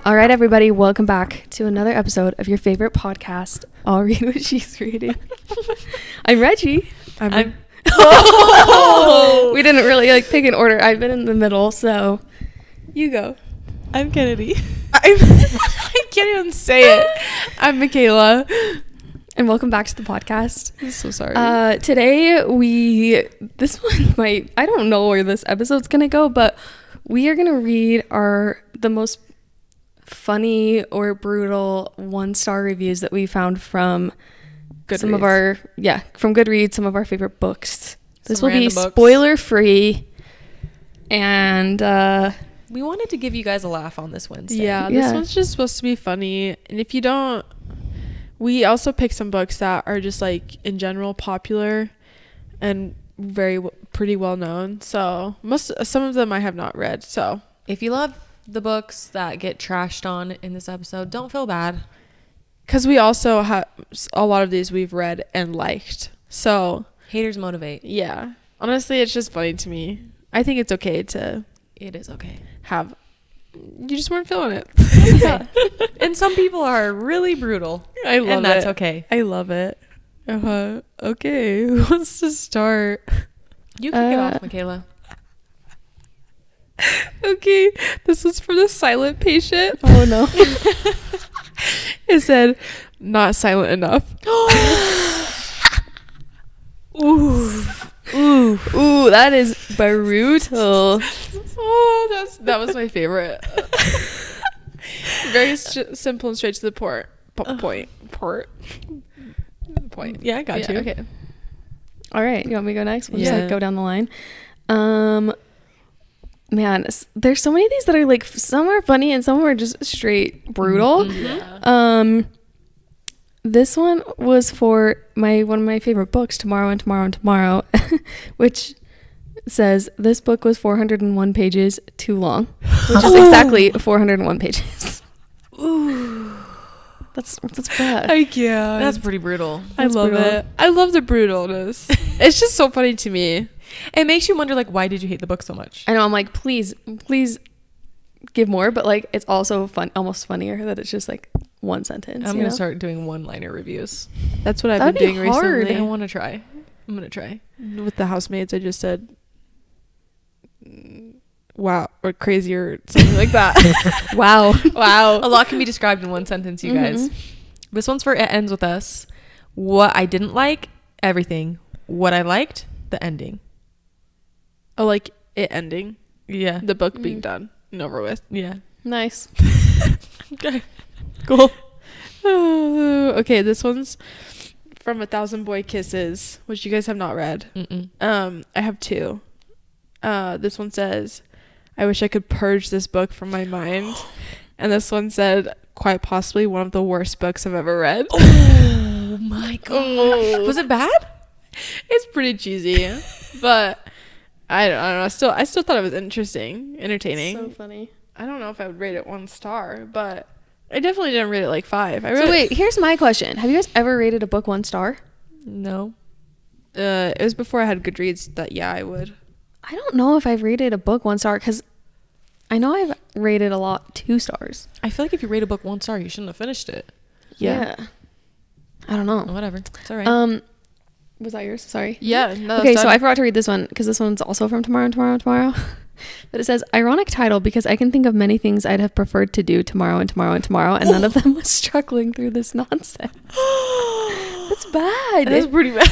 All right, everybody, welcome back to another episode of your favorite podcast, I'll Read What She's Reading. I'm Reggie. I'm oh! We didn't really pick an order. I've been in the middle, so you go. I'm Kennedy. I can't even say it. I'm Mikayla. And welcome back to the podcast. I'm so sorry. Today this one might, I don't know where this episode's gonna go, but we are gonna read the most funny or brutal 1-star reviews that we found from Goodreads. From Goodreads, some of our favorite books. This will be spoiler free, and we wanted to give you guys a laugh on this Wednesday. Yeah, this one's just supposed to be funny, and if you don't, we also picked some books that are just in general popular and pretty well known. So some of them I have not read. So if you love the books that get trashed on in this episode, don't feel bad, because we also have a lot of these we've read and liked. So haters motivate. Yeah, honestly, it's just funny to me. I think it's okay to. It is okay. You just weren't feeling it. Yeah. And some people are really brutal. I love it. And that's okay. I love it. Okay, who wants to start? You can get off, Mikayla. Okay, this was for the silent patient. Oh no. It said, not silent enough. Ooh, that is brutal. Oh, that was my favorite. Very simple and straight to the point. Yeah, I got you. Okay. All right, you want me to go next? We'll just go down the line. Man, there's so many of these that are some are funny and some are just straight brutal. Yeah. This one was for one of my favorite books, Tomorrow and Tomorrow and Tomorrow, which says this book was 401 pages too long, which is exactly 401 pages. Ooh, that's bad. I can't. That's pretty brutal. I love it. I love the brutalness. It's just so funny to me. It makes you wonder, why did you hate the book so much? I know. I'm please give more, but it's also almost funnier that it's just one sentence. I'm gonna start doing one-liner reviews. That's what I've been doing recently. I want to try. I'm gonna try. With the housemaids, I just said, "Wow," or "crazy," or something like that. Wow. A lot can be described in one sentence, you guys. This one's for It Ends With Us. What I didn't like, everything. What I liked, the ending. Oh, it ending. Yeah. The book being done and over with. Yeah. Nice. Okay. Cool. Okay, this one's from 1,000 Boy Kisses, which you guys have not read. I have two. This one says, I wish I could purge this book from my mind. And this one said, quite possibly one of the worst books I've ever read. Oh my god. Was it bad? It's pretty cheesy, but I don't know. I still thought it was entertaining. So funny. I don't know if I would rate it 1 star, but I definitely didn't rate it 5. So wait, here's my question. Have you guys ever rated a book 1 star? No. It was before I had Goodreads that, I would. I don't know if I've rated a book 1 star, because I know I've rated a lot 2 stars. I feel like if you rate a book 1 star, you shouldn't have finished it. Yeah. I don't know. Whatever. It's all right. Was that yours? Sorry. Yeah. No, okay, so I forgot to read this one because this one's also from Tomorrow and Tomorrow and Tomorrow. But it says, ironic title because I can think of many things I'd have preferred to do tomorrow and tomorrow and tomorrow, and none of them was struggling through this nonsense. That's bad. That's pretty bad.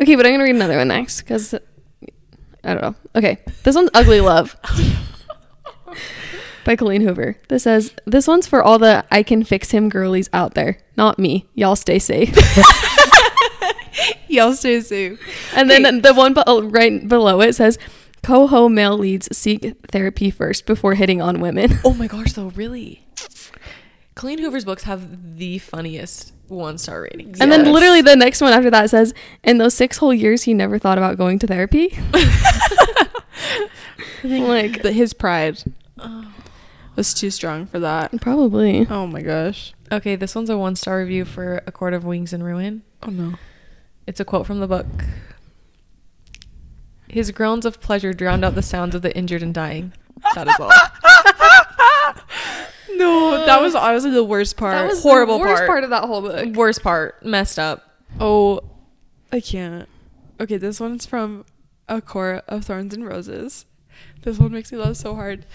Okay, but I'm going to read another one next because I don't know. Okay, this one's Ugly Love by Colleen Hoover. This says, this one's for all the I can fix him girlies out there. Not me. Y'all stay safe. Y'all stay safe. And then the one right below it says, coho male leads seek therapy first before hitting on women. Oh my gosh, though, really? Colleen Hoover's books have the funniest 1-star ratings. And then literally the next one after that says, in those 6 whole years he never thought about going to therapy. I think his pride was too strong for that. Probably. Oh my gosh. Okay, this one's a 1-star review for A Court of Wings and Ruin. Oh no. It's a quote from the book. His groans of pleasure drowned out the sounds of the injured and dying. That is all. No, that was honestly the worst part. That was Horrible the worst part. part of that whole book. Worst part. Messed up. Oh, I can't. Okay, this one's from A Court of Thorns and Roses. This one makes me laugh so hard.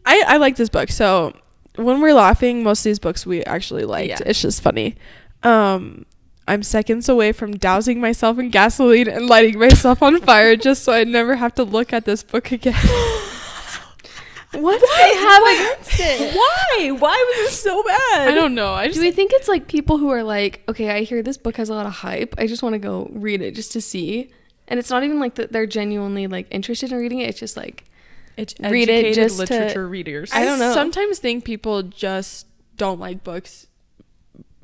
I like this book. So when we're laughing, most of these books we actually liked. Yeah. It's just funny. I'm seconds away from dousing myself in gasoline and lighting myself on fire just so I never have to look at this book again. What do they have against it? Why? Why was it so bad? I don't know. I Do just we think it's like people who are like, okay, I hear this book has a lot of hype. I just want to go read it just to see. And it's not even like that they're genuinely like interested in reading it. It's just like, It's read it educated just to- literature readers. I don't know. sometimes think people just don't like books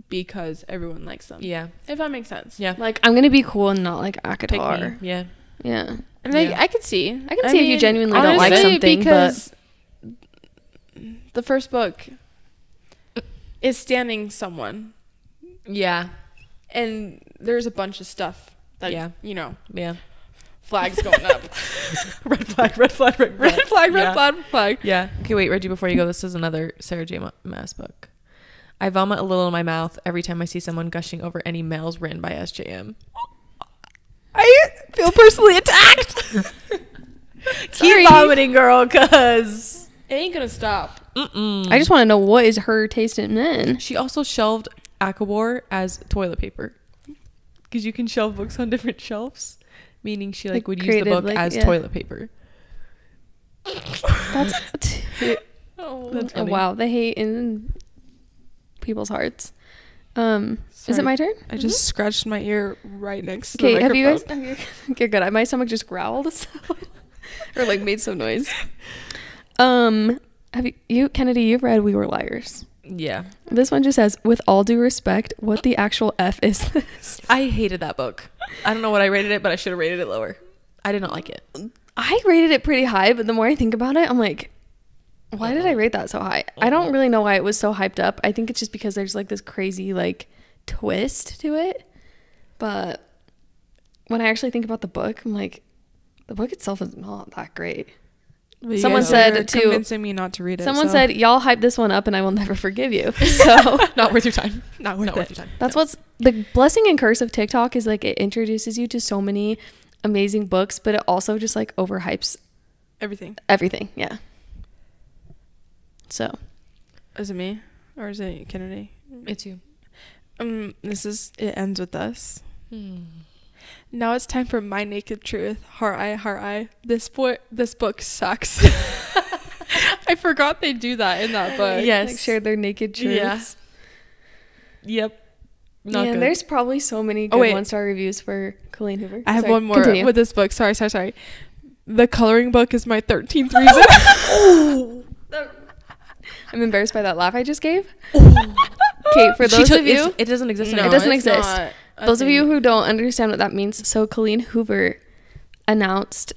because everyone likes them. Yeah. If that makes sense. Yeah. like I'm gonna be cool and not like Pick me. ACOTAR. Yeah. Yeah. And Yeah. I could see. I can see if you genuinely don't like honestly, something, because the first book is standing someone, Yeah. and there's a bunch of stuff that Yeah. Yeah. flags going up. Red flag, red flag, red flag. Red flag, red Yeah. flag, red flag. Yeah. Okay, wait, Reggie, before you go, this is another Sarah J. Maas book. I vomit a little in my mouth every time I see someone gushing over any mails written by SJM. I feel personally attacked. Keep vomiting, girl, cause It ain't gonna stop. I just want to know what is her taste in men. she also shelved ACOTAR as toilet paper because you can shelve books on different shelves, meaning she Like, would use created, the book like, as yeah. toilet paper. That's Oh, That's oh, funny. wow. They hate in people's hearts. Is Sorry. it my turn? I just scratched my ear right next to Okay, the have you guys? microphone. Okay, good. My stomach just growled so, or like made some noise. Have you Kennedy? You've read We Were Liars. Yeah. This one just says, "With all due respect, what the actual f is this?" I hated that book. I don't know what I rated it, but I should have rated it lower. I did not like it. I rated it pretty high, but the more I think about it, I'm like, why did I rate that so high? I don't really know why it was so hyped up. I think it's just because there's like this crazy like twist to it. But when I actually think about the book, I'm like, the book itself is not that great. Well, you Someone guys said are to- convincing me not to read it. Someone so. said, y'all hype this one up and I will never forgive you. So Not worth your time. Not worth Not it. worth your time. that's what's the blessing and curse of TikTok is like it introduces you to so many amazing books, but it also just like overhypes Everything. everything. Yeah. So Is it me or is it Kennedy? It's you. This is It Ends With Us. Now it's time for my naked truth. Heart eye. This book sucks. I forgot they do that in that book. Yes. like shared their naked truths. Yeah. Yep. Not Yeah, good. there's probably so many good wait. 1-star reviews for Colleen Hoover. I have Sorry, one more continue. with this book. Sorry. The coloring book is my 13th reason. I'm embarrassed by that laugh I just gave. Okay, for those of you, it doesn't exist No, anymore. it doesn't it's exist. not a those of thing. you who don't understand what that means, so Colleen Hoover announced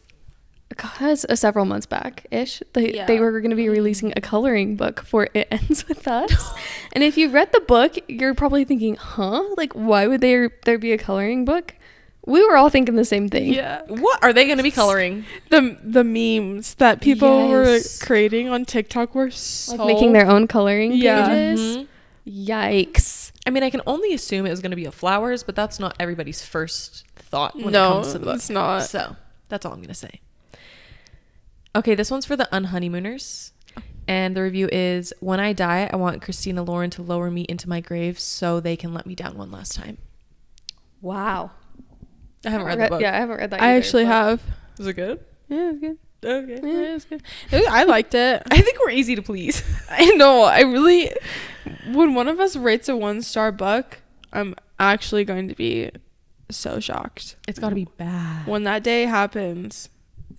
several months back ish they were going to be releasing a coloring book for It Ends With Us. And if you read the book, you're probably thinking, huh, like why would there be a coloring book? We were all thinking the same thing. Yeah. What are they going to be coloring? The memes that people Yes. were creating on TikTok were so Like making their own coloring Yeah. pages. Mhm. Yikes. I mean, I can only assume it was going to be a flowers, but that's not everybody's first thought when it No, comes to the book. it's not. So that's all I'm going to say. Okay, this one's for the unhoneymooners. And the review is, when I die, I want Christina Lauren to lower me into my grave so they can let me down one last time. Wow. I haven't read the book. Yeah, I haven't read that I either, actually but- have. Is it good? Yeah, it's good. Okay. Yeah, it's good. I liked it. I think we're easy to please. I know. I really, when one of us rates a 1-star book, I'm actually going to be so shocked. It's got to be bad. When that day happens,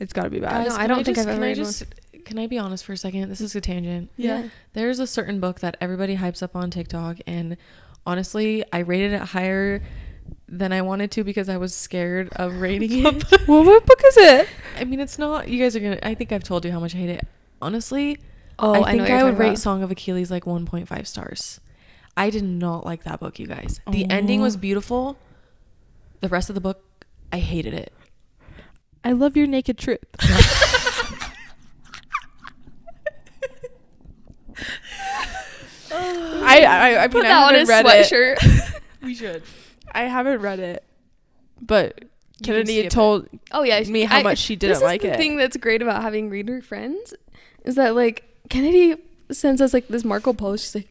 it's got to be bad. No, I don't think I've ever Can I read just, can I be honest for a second? This is a tangent. Yeah. There's a certain book that everybody hypes up on TikTok, and honestly, I rated it higher than I wanted to because I was scared of rating it. Well, what book is it? I mean, it's not. You guys are gonna. I think I've told you how much I hate it. Honestly, Oh, I know think what you're I would talking rate about. Song of Achilles like 1.5 stars. I did not like that book, you guys. The ending was beautiful. The rest of the book, I hated it. I love your naked truth. I Put mean, that I on his haven't read it. sweatshirt. We should. I haven't read it, but You can Kennedy skip told Oh yeah, me how much she didn't like This is it. the thing that's great about having reader friends is that like Kennedy sends us like this Marco post. She's like,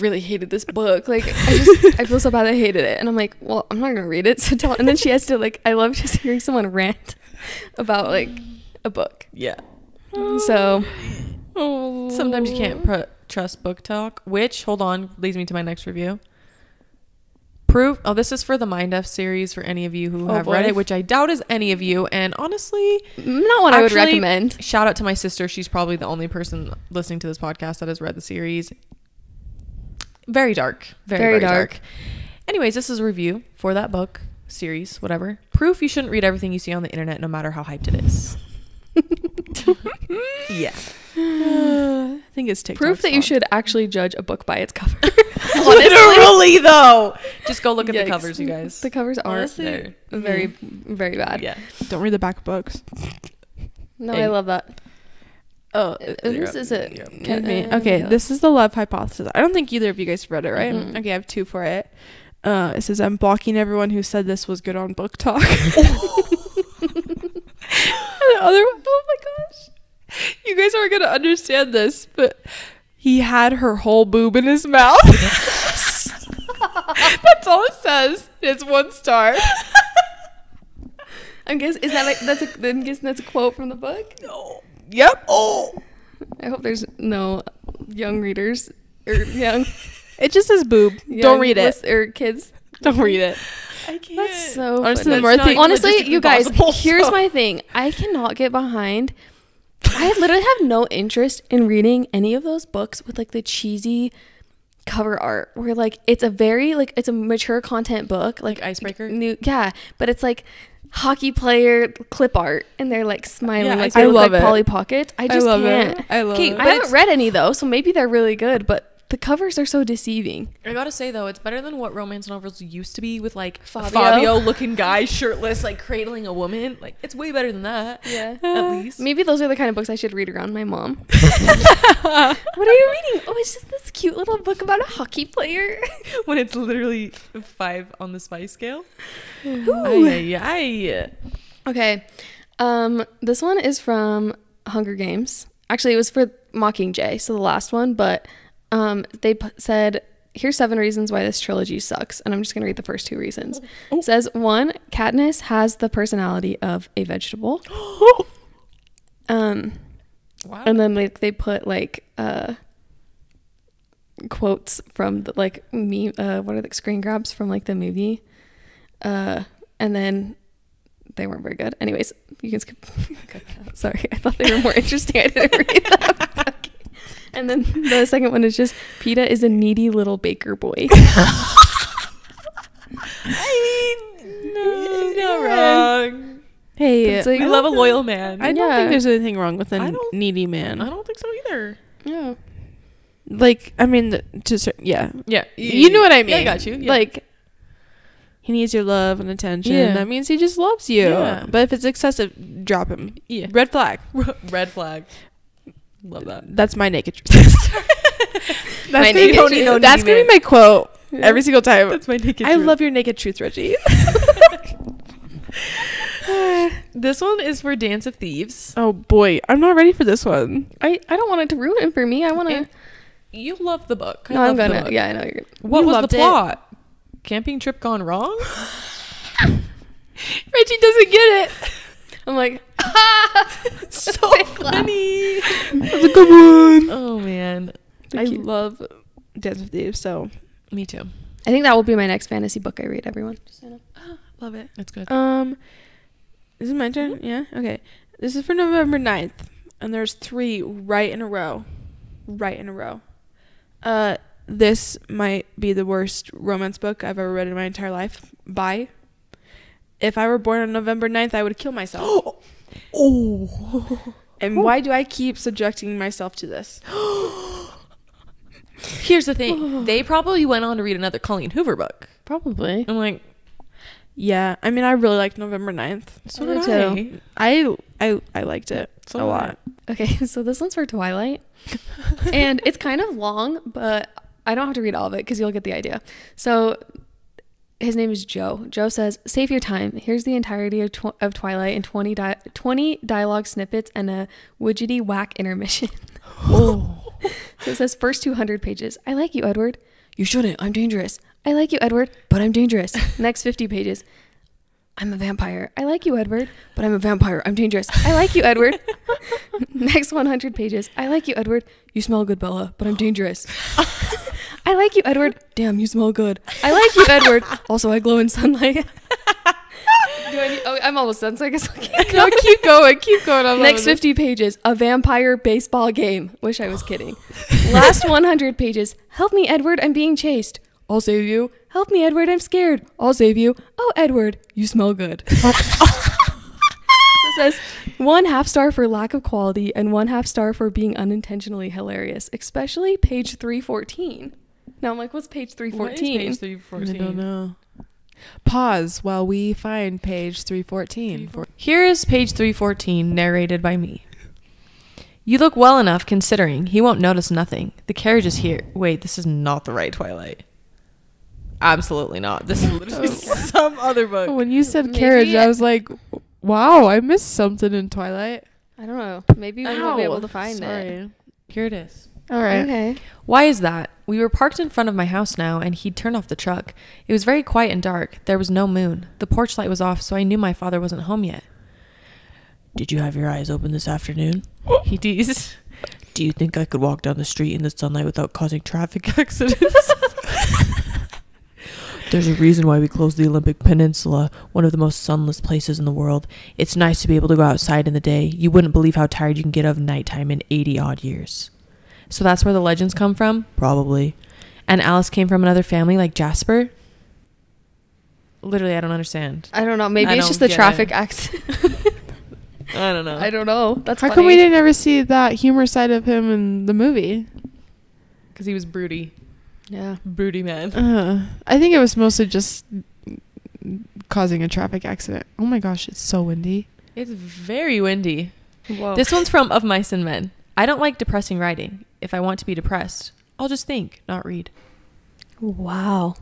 really hated this book. Like I feel so bad I hated it, and I'm like, well, I'm not gonna read it. So and then she has to like, I love just hearing someone rant about like a book. Yeah. So Sometimes you can't trust book talk, which, hold on, leads me to my next review. Proof. Oh, this is for the Mind F series for any of you who have read it, which I doubt is any of you. And honestly, not one I would recommend. Shout out to my sister. She's probably the only person listening to this podcast that has read the series. Very dark. Very dark. Anyways, this is a review for that book series, whatever. Proof you shouldn't read everything you see on the internet, no matter how hyped it is. Yeah. I think it's TikTok. Proof that you should actually judge a book by its cover. Literally, though. Just go look at the covers, you guys. The covers are Honestly, very, very bad. Yeah. Don't read the back of books. No, I love that. Oh, This is it. Okay, this is the love hypothesis. I don't think either of you guys read it, right? Mm-mm. Okay, I have 2 for it. It says, I'm blocking everyone who said this was good on Book Talk. And the other one, oh my gosh. You guys aren't going to understand this, but he had her whole boob in his mouth. That's all it says. It's 1 star. I'm guessing, is that like, I'm guessing that's a quote from the book? No. Yep. Oh. I hope there's no young readers or young. It just says boob. Don't read it. Or kids. Don't read it. I can't. That's so Honestly, funny. the more thing- Honestly, logistically you guys, possible, here's so. my thing. I cannot get behind. I literally have no interest in reading any of those books with like the cheesy cover art where like it's a very like it's a mature content book like Icebreaker. But it's like hockey player clip art and they're like smiling Yeah, like I they look love like it. Polly Pockets. I just love can't. it. I love Okay, it. I haven't read any though, so maybe they're really good, but the covers are so deceiving. I gotta say though, it's better than what romance novels used to be with like Fabio. Fabio looking guy shirtless like cradling a woman. Like it's way better than that. Yeah. At least. Maybe those are the kind of books I should read around my mom. What are you reading? Oh, it's just this cute little book about a hockey player. When it's literally 5 on the spice scale. Ooh. Ay. Okay. This one is from Hunger Games. Actually, it was for Mockingjay, so the last one, but they said, here's 7 reasons why this trilogy sucks, and I'm just going to read the first 2 reasons. It says, 1, Katniss has the personality of a vegetable. Wow. And then like they put like quotes from the like what are the screen grabs from like the movie, and then they weren't very good. Anyways, you can skip. Sorry, I thought they were more interesting. I didn't read them. Okay. And then the second one is just Peeta is a needy little baker boy. I mean, no, he's not wrong. Hey, It's like- We love a loyal man. I don't Yeah. think there's anything wrong with I a don't- needy man. I don't think so either. Yeah. Like, I mean, yeah. Yeah. You know what I mean. Yeah, I got you. Yeah. Like, he needs your love and attention. Yeah. That means he just loves you. Yeah. But if it's excessive, drop him. Yeah. Red flag. Red flag. Love that. That's my naked truth. My gonna be- naked truth. That's gonna be my quote every single time. That's my naked I truth. love your naked truth, Reggie. This one is for Dance of Thieves. Oh boy, I'm not ready for this one. I don't want it to ruin it for me. I want to. And you love the book. No, I'm gonna. Yeah, I know you're good. What You was loved the it. plot? Camping trip gone wrong? Reggie doesn't get it. I'm like, So funny. That's a good one. Oh man. I love Dance of Thieves, so Me too. I think that will be my next fantasy book I read. Everyone. Just so you know. love it. It's good. Is it my turn? Yeah. Okay. This is for November 9th, and there's 3 right in a row. This might be the worst romance book I've ever read in my entire life. Bye. If I were born on November 9th, I would kill myself. Oh. And why do I keep subjecting myself to this? Here's the thing. They probably went on to read another Colleen Hoover book. Probably. I'm like, Yeah, I mean, I really liked November 9th. so I did do I. I liked it So a did lot. Okay, so this one's for Twilight. And it's kind of long, but I don't have to read all of it because you'll get the idea. So his name is Joe. Joe says, save your time. Here's the entirety of Twilight in 20 dialogue snippets and a widgety whack intermission. Oh. So it says, first 200 pages. I like you, Edward. You shouldn't. I'm dangerous. I like you, Edward, but I'm dangerous. Next 50 pages. I'm a vampire. I like you, Edward, but I'm a vampire. I'm dangerous. I like you, Edward. Next 100 pages. I like you, Edward. You smell good, Bella, but I'm dangerous. I like you, Edward. Damn, you smell good. I like you, Edward. Also, I glow in sunlight. I'm almost done, so I guess I'll keep going. No, keep going. Keep going. Next 50 pages. A vampire baseball game. Wish I was kidding. Last 100 pages. Help me, Edward. I'm being chased. I'll save you. Help me, Edward. I'm scared. I'll save you. Oh, Edward, you smell good. It says 1/2 star for lack of quality and 1/2 star for being unintentionally hilarious, especially page 314. Now I'm like, what's page 314? What is page 314? I don't know. Pause while we find page 314. Here is page 314, narrated by me. You look well enough considering he won't notice nothing. The carriage is here. Wait, this is not the right Twilight. Absolutely not. This is literally some other book. When you said carriage, I was like, wow, I missed something in Twilight. I don't know. Maybe we won't be able to find it. Here it is. All right. Okay. Why is that? We were parked in front of my house now, and he'd turned off the truck. It was very quiet and dark. There was no moon. The porch light was off, so I knew my father wasn't home yet. Did you have your eyes open this afternoon? He teased. Do you think I could walk down the street in the sunlight without causing traffic accidents? There's a reason why we closed the Olympic Peninsula, one of the most sunless places in the world. It's nice to be able to go outside in the day. You wouldn't believe how tired you can get of nighttime in 80 odd years. So that's where the legends come from? Probably. And Alice came from another family like Jasper? Literally, I don't understand. I don't know. Maybe it's just the traffic accident. I don't know. I don't know. That's How funny. come we didn't ever see that humor side of him in the movie? Because he was broody. Yeah. Broody man. I think it was mostly just causing a traffic accident. Oh my gosh, it's so windy. It's very windy. Whoa. This one's from Of Mice and Men. I don't like depressing writing. If I want to be depressed, I'll just think, not read. Wow.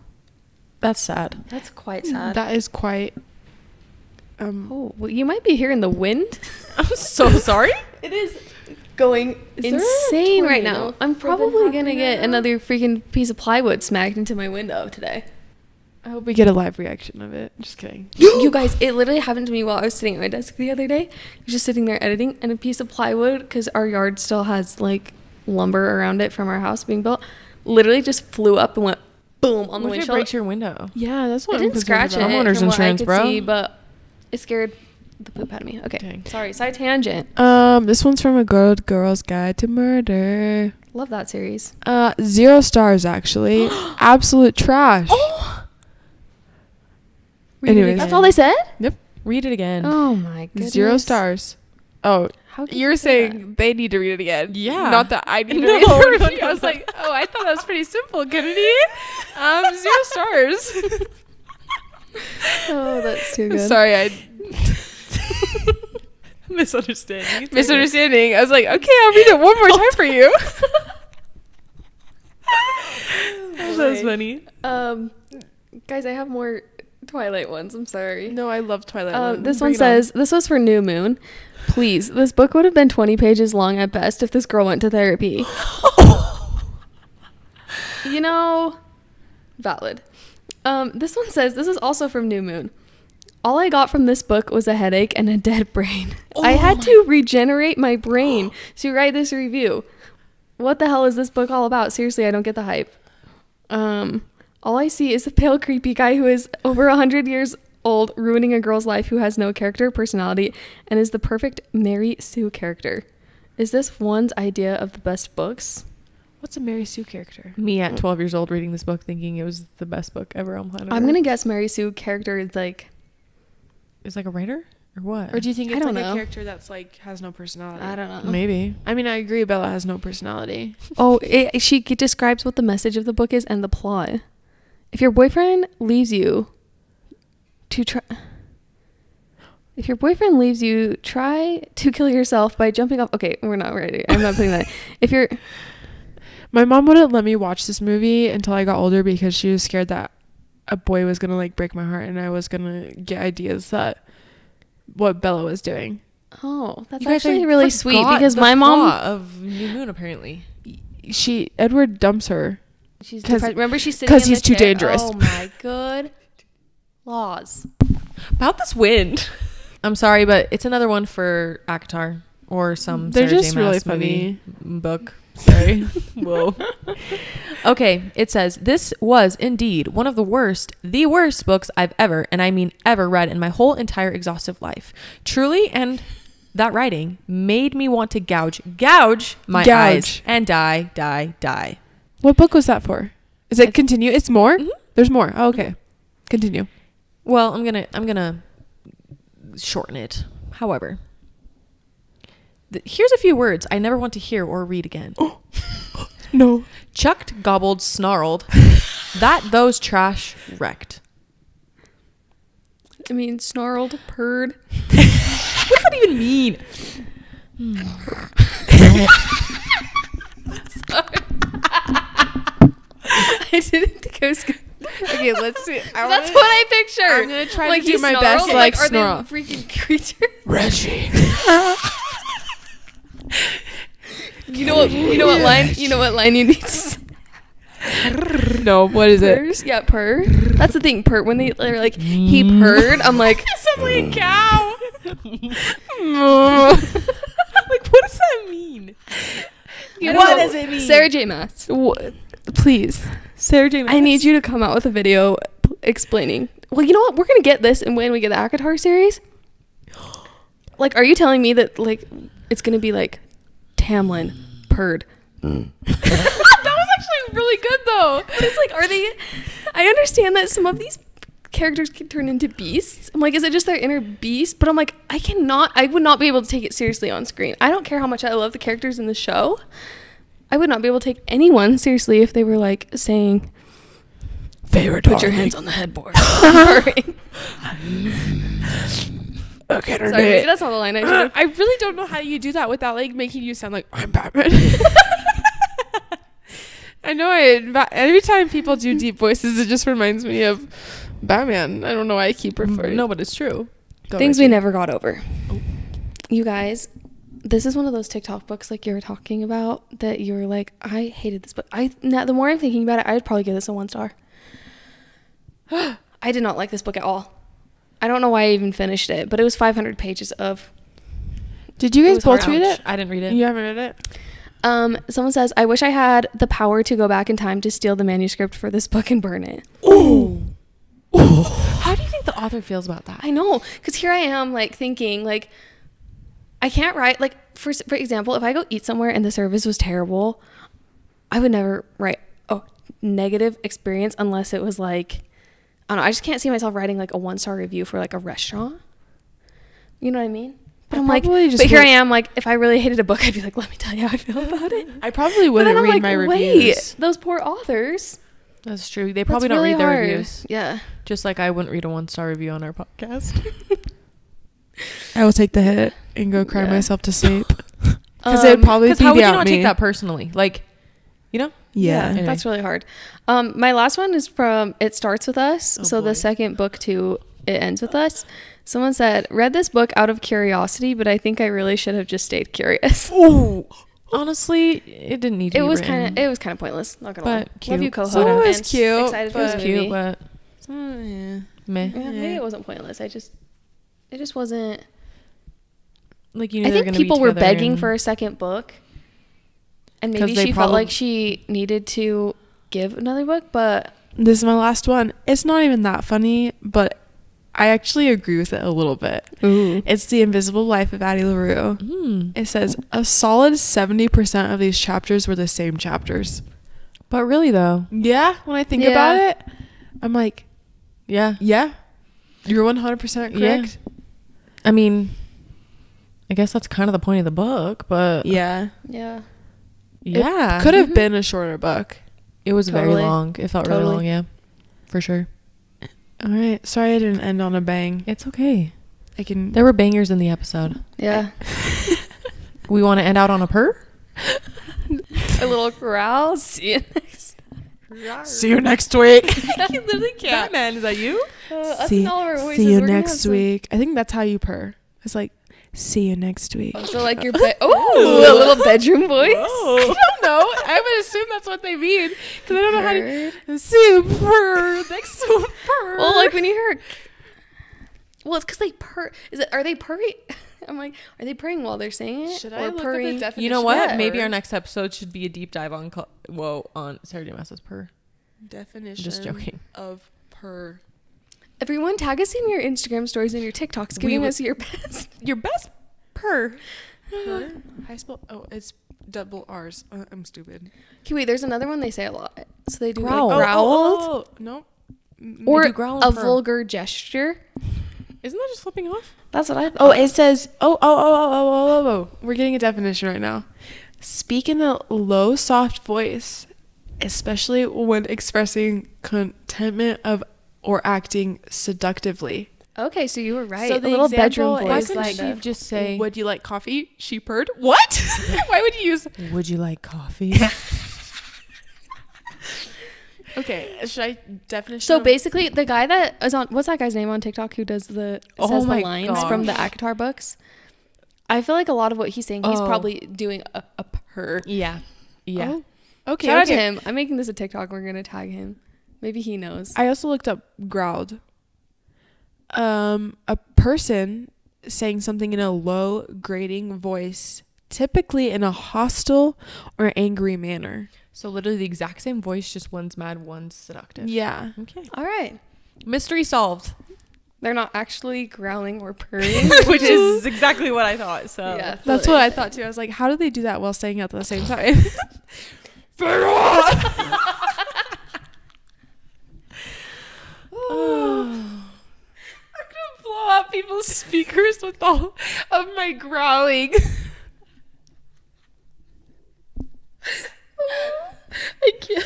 That's sad. That's quite sad. That is quite... Oh, well, you might be hearing the wind. I'm so sorry. It is going insane right now. I'm probably going to get another freaking piece of plywood smacked into my window today. I hope we get a live reaction of it. Just kidding. You guys, it literally happened to me while I was sitting at my desk the other day. I was just sitting there editing, and a piece of plywood, because our yard still has like lumber around it from our house being built, literally just flew up and went boom on the What if it windshield. breaks your window? Yeah, that's what I didn't scratch it. Homeowner's from what I insurance, could bro. see, but it scared the poop out of me. Okay, Dang. sorry, side tangent. This one's from A Good Girl's Guide to Murder. Love that series. 0 stars, actually. Absolute trash. Anyways. That's all they said? Yep. Read it again. Oh my goodness. 0 stars. Oh, How could you're you say saying they need to read it again. Yeah. Not that I need to No, read it. no, I was no. like, oh, I thought that was pretty simple, Kennedy. 0 stars. Oh, that's too good. Sorry, I Misunderstanding. misunderstanding. I was like, okay, I'll read it one more time for you. That was funny. Guys, I have more Twilight ones. I'm sorry. No, I love Twilight. This one says, this was for New Moon. Please, this book would have been 20 pages long at best if this girl went to therapy. You know, valid. This one says, this is also from New Moon. All I got from this book was a headache and a dead brain. I had to regenerate my brain to write this review. What the hell is this book all about? Seriously, I don't get the hype. All I see is a pale, creepy guy who is over 100 years old, ruining a girl's life who has no character or personality and is the perfect Mary Sue character. Is this one's idea of the best books? What's a Mary Sue character? Me at 12 years old reading this book thinking it was the best book ever on planet I'm Earth. going to guess Mary Sue character is like... Is like a writer? Or what? Or do you think I it's don't like know. a character that's like has no personality? I don't know. Maybe. I mean, I agree. Bella has no personality. Oh, she describes what the message of the book is and the plot. If your boyfriend leaves you to try... If your boyfriend leaves you, try to kill yourself by jumping off... Okay, we're not ready. I'm not putting that. If you're... My mom wouldn't let me watch this movie until I got older because she was scared that a boy was gonna like break my heart and I was gonna get ideas that what Bella was doing. Oh, that's You guys, actually I really sweet forgot because the my mom plot of New Moon apparently. Edward dumps her. she's 'Cause- depressed. Remember she's sitting 'cause in he's the too chair? dangerous. Oh my good laws. About this wind. I'm sorry, but it's another one for ACOTAR or some They're Sarah just J. really Maas funny. movie book. Sorry. Whoa. Okay, it says, this was indeed one of the worst books I've ever, and I mean ever, read in my whole entire exhaustive life. Truly, and that writing made me want to gouge my eyes and die. What book was that for? Is it continue? It's more? Mhm. There's more. Oh, okay. Continue. Well, I'm gonna shorten it. However, here's a few words I never want to hear or read again. No. Chucked, gobbled, snarled. Those trash wrecked. I mean, snarled, purred. What does that even mean? Sorry. I didn't think I was gonna. Okay, let's see. That's what I picture. I'm gonna try like to do he my snarled, best, like are snarl. they freaking creatures? Reggie. You know what line? You know what line you need to say? No, what is it? Purrs? Yeah, purr. That's the thing. Purr. When they're like, he purred, I'm like, Sounds like a cow. Like, what does that mean? what does it mean? Sarah J. Maas. Please. Sarah J. Maas. I need you to come out with a video explaining. Well, you know what? We're gonna get this, and when we get the ACOTAR series, like, are you telling me that like it's gonna be like Tamlin purred? That was actually really good though. But it's like, are they? I understand that some of these characters can turn into beasts. I'm like, is it just their inner beast? But I'm like, I would not be able to take it seriously on screen. I don't care how much I love the characters in the show. I would not be able to take anyone seriously if they were like saying, Favorite put your hands on the headboard. Okay, Sorry, that's not the line I should have. I really don't know how you do that without like making you sound like I'm Batman. I know every time people do deep voices, it just reminds me of Batman. I don't know why I keep referring. No, but it's true. Things we never got over. Oh. You guys, this is one of those TikTok books like you were talking about that you were like, I hated this book. The more I'm thinking about it, I'd probably give this a 1 star. I did not like this book at all. I don't know why I even finished it, but it was 500 pages of. Did you guys both read it? I didn't read it. You haven't read it? Someone says, I wish I had the power to go back in time to steal the manuscript for this book and burn it. Ooh. How do you think the author feels about that? I know, because here I am like thinking like I can't write like for example, if I go eat somewhere and the service was terrible, I would never write a negative experience unless it was like, I don't know, I just can't see myself writing like a 1-star review for like a restaurant. You know what I mean? But I'm like, but here I am like, if I really hated a book, I'd be like, let me tell you how I feel about it. I probably wouldn't read my reviews. Wait, those poor authors. That's true. They probably don't really read their hard. reviews. Yeah. Just like I wouldn't read a 1-star review on our podcast. I will take the hit and go cry Yeah. myself to sleep. Because it would probably be how would you out not me. take that personally? Like, you know? Yeah. Anyway. That's really hard. My last one is from It Starts With Us. Oh, so boy. the second book to It Ends With Us. Someone said, read this book out of curiosity, but I think I really should have just stayed curious. Oh, honestly, it didn't need to It be was written. kind of pointless. Not gonna lie. But cute. Love you, Coho. So it was and cute, Excited for but this It's movie. cute, but Yeah. meh. Yeah, maybe it wasn't pointless. It just wasn't. Like, you knew I they were think gonna people be were together begging and- for a second book, and 'Cause maybe they she felt probab- like she needed to give another book, but This is my last one. It's not even that funny, but I actually agree with it a little bit. ooh. It's The Invisible Life of Addie LaRue. It says a solid 70% of these chapters were the same chapters. But really, though. Yeah, when I think Yeah. about it, I'm like, Yeah. yeah, you're 100% correct. I mean, I guess that's kind of the point of the book, but Yeah. Yeah. yeah. Could have been a shorter book. It was very Totally. long. It felt really Totally. long, yeah. For sure. All right. Sorry I didn't end on a bang. It's okay. I can. There were bangers in the episode. Yeah. We want to end out on a purr? A little growl. See you next. See you next week. You literally can't. Batman, is that you? Us and all of our voices, see you we're gonna have next some- week. I think that's how you purr. It's like, see you next week. Oh, so like your a little bedroom voice. Whoa. I don't know. I would assume that's what they mean because I don't know how Heard. to see you purr next to purr. Well, like when you hear. Well, it's because they purr. Are they purring? I'm like, are they purring while they're saying it? Should or I look purring? at the definition? You know what? Yeah. Maybe our next episode should be a deep dive on on Sarah J. Maas's purr. Definition. Just joking. Of purr. Everyone, tag us in your Instagram stories and your TikToks, giving us your best. Your best purr. Purr. How spell? Oh, it's double R's. I'm stupid. Okay, wait. There's another one they say a lot. So they do Growl. like growled Oh, no. or do growl and a purr. vulgar gesture. Isn't that just flipping off? That's what I thought. Oh, it says, oh. We're getting a definition right now. Speak in a low, soft voice, especially when expressing contentment of or acting seductively. Okay, so you were right. So a the little example bedroom Why voice. is couldn't like, she just say, would you like coffee? She purred. What? Why would you use... would you like coffee? Okay, should I definition? So of- basically, the guy that is on, what's that guy's name on TikTok who does says the my lines from the gosh. ACOTAR books? I feel like a lot of what he's saying, he's Oh. probably doing a purr. Yeah. Yeah. Oh, Okay, shout out to okay. him. I'm making this a TikTok. We're gonna tag him. Maybe he knows. I also looked up growled. A person saying something in a low, grating voice, typically in a hostile or angry manner. So literally the exact same voice, just one's mad, one's seductive. Yeah. Okay. All right. Mystery solved. They're not actually growling or purring, Which is exactly what I thought. So yeah, That's what I thought too. I was like, how do they do that while saying it at the same time? I'm gonna blow out people's speakers with all of my growling. I can't.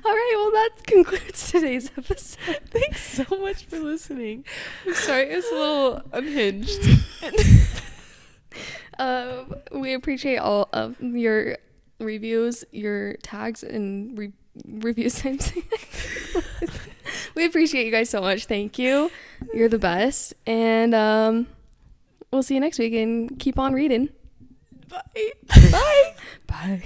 All right. Well, that concludes today's episode. Thanks so much for listening. I'm sorry, it's a little unhinged. We appreciate all of your reviews, your tags, and reviews. We appreciate you guys so much. Thank you. You're the best. And we'll see you next week and keep on reading. Bye. Bye. Bye.